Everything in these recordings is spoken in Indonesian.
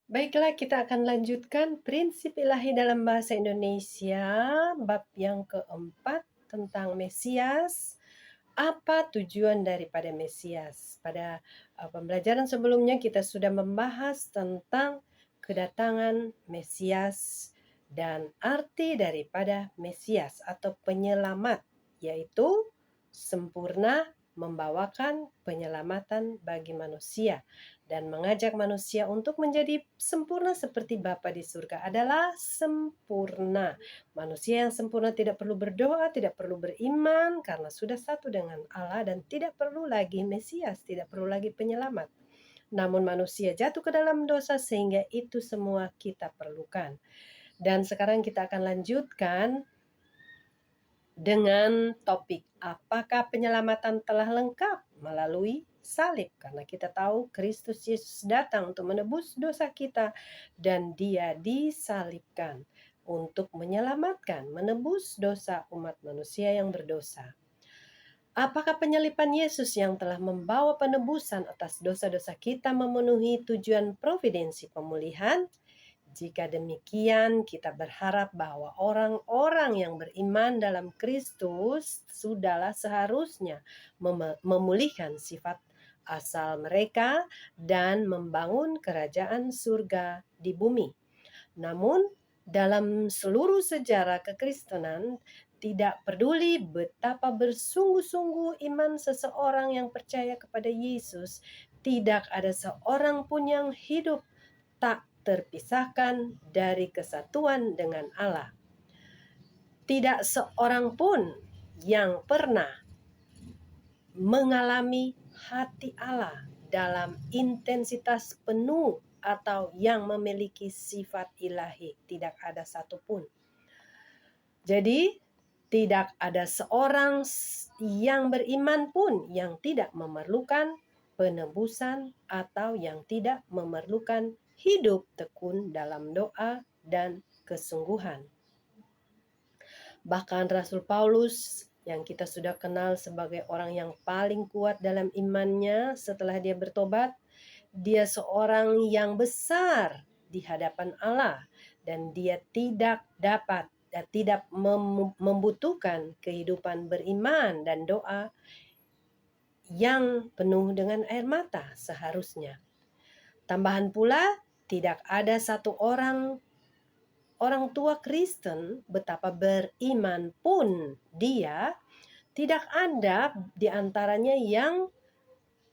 Baiklah, kita akan lanjutkan prinsip ilahi dalam bahasa Indonesia, bab yang keempat tentang Mesias. Apa tujuan daripada Mesias? Pada pembelajaran sebelumnya kita sudah membahas tentang kedatangan Mesias dan arti daripada Mesias atau penyelamat, yaitu sempurna membawakan penyelamatan bagi manusia dan mengajak manusia untuk menjadi sempurna seperti Bapa di surga adalah sempurna. Manusia yang sempurna tidak perlu berdoa, tidak perlu beriman karena sudah satu dengan Allah dan tidak perlu lagi Mesias, tidak perlu lagi penyelamat. Namun manusia jatuh ke dalam dosa sehingga itu semua kita perlukan. Dan sekarang kita akan lanjutkan dengan topik apakah penyelamatan telah lengkap melalui salib, karena kita tahu Kristus Yesus datang untuk menebus dosa kita dan dia disalibkan untuk menyelamatkan, menebus dosa umat manusia yang berdosa. Apakah penyalipan Yesus yang telah membawa penebusan atas dosa-dosa kita memenuhi tujuan providensi pemulihan? Jika demikian, kita berharap bahwa orang-orang yang beriman dalam Kristus sudahlah seharusnya memulihkan sifat asal mereka dan membangun kerajaan surga di bumi. Namun, dalam seluruh sejarah kekristenan, tidak peduli betapa bersungguh-sungguh iman seseorang yang percaya kepada Yesus, tidak ada seorang pun yang hidup tak terpisahkan dari kesatuan dengan Allah. Tidak seorang pun yang pernah mengalami hati Allah dalam intensitas penuh atau yang memiliki sifat ilahi. Tidak ada satupun. Jadi, tidak ada seorang yang beriman pun yang tidak memerlukan penebusan atau yang tidak memerlukan hidup tekun dalam doa dan kesungguhan. Bahkan Rasul Paulus yang kita sudah kenal sebagai orang yang paling kuat dalam imannya setelah dia bertobat, dia seorang yang besar di hadapan Allah dan dia tidak membutuhkan kehidupan beriman dan doa yang penuh dengan air mata seharusnya. Tambahan pula, tidak ada satu orang tua Kristen betapa beriman pun dia, tidak ada di antaranya yang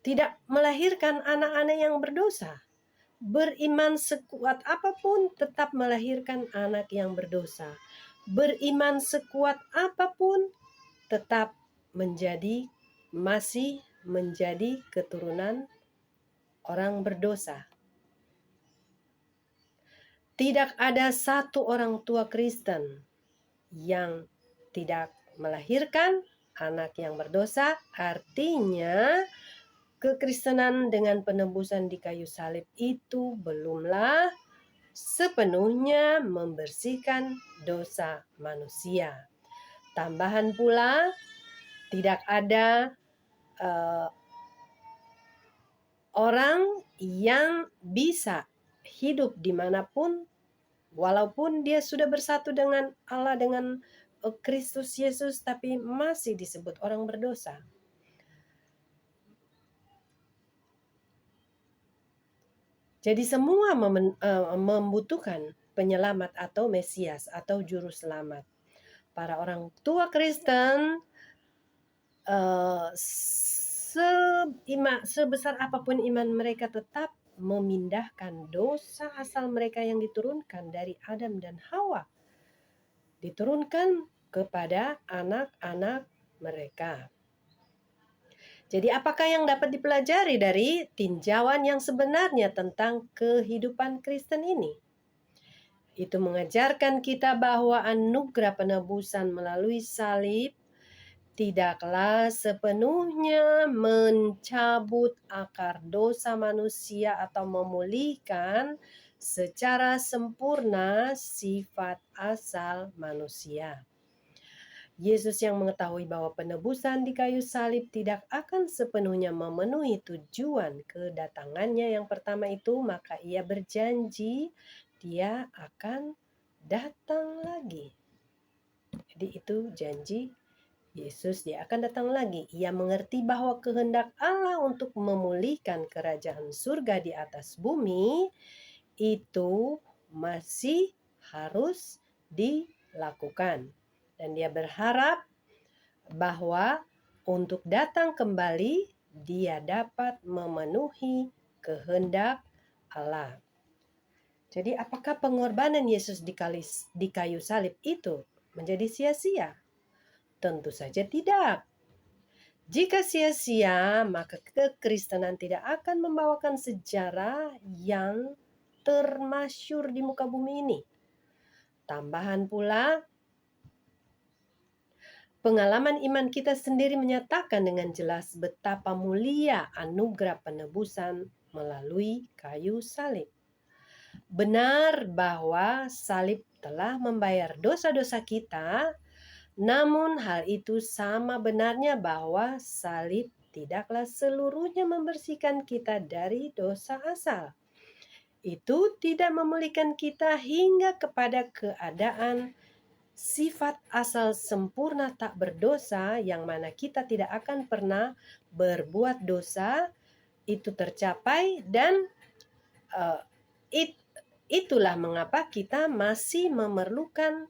tidak melahirkan anak-anak yang berdosa. Beriman sekuat apapun tetap melahirkan anak yang berdosa. Beriman sekuat apapun tetap masih menjadi keturunan orang berdosa. Tidak ada satu orang tua Kristen yang tidak melahirkan anak yang berdosa, artinya kekristenan dengan penebusan di kayu salib itu belumlah sepenuhnya membersihkan dosa manusia. Tambahan pula, tidak ada orang yang bisa hidup dimanapun walaupun dia sudah bersatu dengan Allah, dengan Kristus Yesus, tapi masih disebut orang berdosa. Jadi semua membutuhkan penyelamat atau Mesias atau juru selamat. Para orang tua Kristen sebesar apapun iman mereka tetap memindahkan dosa asal mereka yang diturunkan dari Adam dan Hawa, diturunkan kepada anak-anak mereka. Jadi apakah yang dapat dipelajari dari tinjauan yang sebenarnya tentang kehidupan Kristen ini? Itu mengajarkan kita bahwa anugerah penebusan melalui salib tidaklah sepenuhnya mencabut akar dosa manusia atau memulihkan secara sempurna sifat asal manusia. Yesus yang mengetahui bahwa penebusan di kayu salib tidak akan sepenuhnya memenuhi tujuan kedatangannya yang pertama itu, maka ia berjanji dia akan datang lagi. Jadi itu janji Yesus, dia akan datang lagi. Ia mengerti bahwa kehendak Allah untuk memulihkan kerajaan surga di atas bumi itu masih harus dilakukan. Dan dia berharap bahwa untuk datang kembali dia dapat memenuhi kehendak Allah. Jadi apakah pengorbanan Yesus di kayu salib itu menjadi sia-sia? Tentu saja tidak. Jika sia-sia, maka kekristenan tidak akan membawakan sejarah yang termasyhur di muka bumi ini. Tambahan pula, pengalaman iman kita sendiri menyatakan dengan jelas betapa mulia anugerah penebusan melalui kayu salib. Benar bahwa salib telah membayar dosa-dosa kita, namun hal itu sama benarnya bahwa salib tidaklah seluruhnya membersihkan kita dari dosa asal. Itu tidak memulihkan kita hingga kepada keadaan sifat asal sempurna tak berdosa, yang mana kita tidak akan pernah berbuat dosa, itu tercapai. Dan itulah mengapa kita masih memerlukan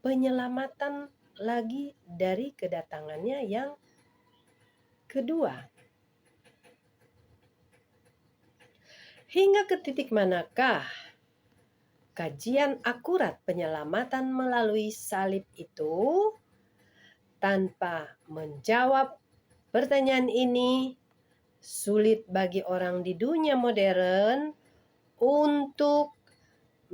penyelamatan lagi dari kedatangannya yang kedua. Hingga ke titik manakah kajian akurat penyelamatan melalui salib itu? Tanpa menjawab pertanyaan ini, sulit bagi orang di dunia modern untuk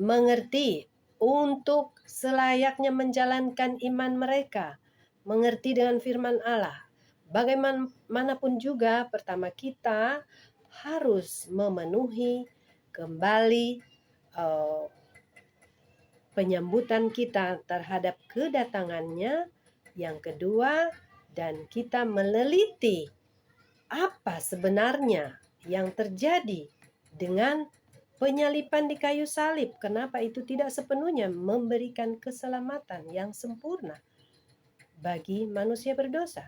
mengerti, untuk selayaknya menjalankan iman mereka, mengerti dengan firman Allah. Bagaimanapun juga, pertama kita harus memenuhi kembali penyambutan kita terhadap kedatangannya yang kedua, dan kita meneliti apa sebenarnya yang terjadi dengan penyalipan di kayu salib. Kenapa itu tidak sepenuhnya memberikan keselamatan yang sempurna bagi manusia berdosa,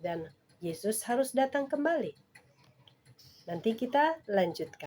dan Yesus harus datang kembali. Nanti kita lanjutkan.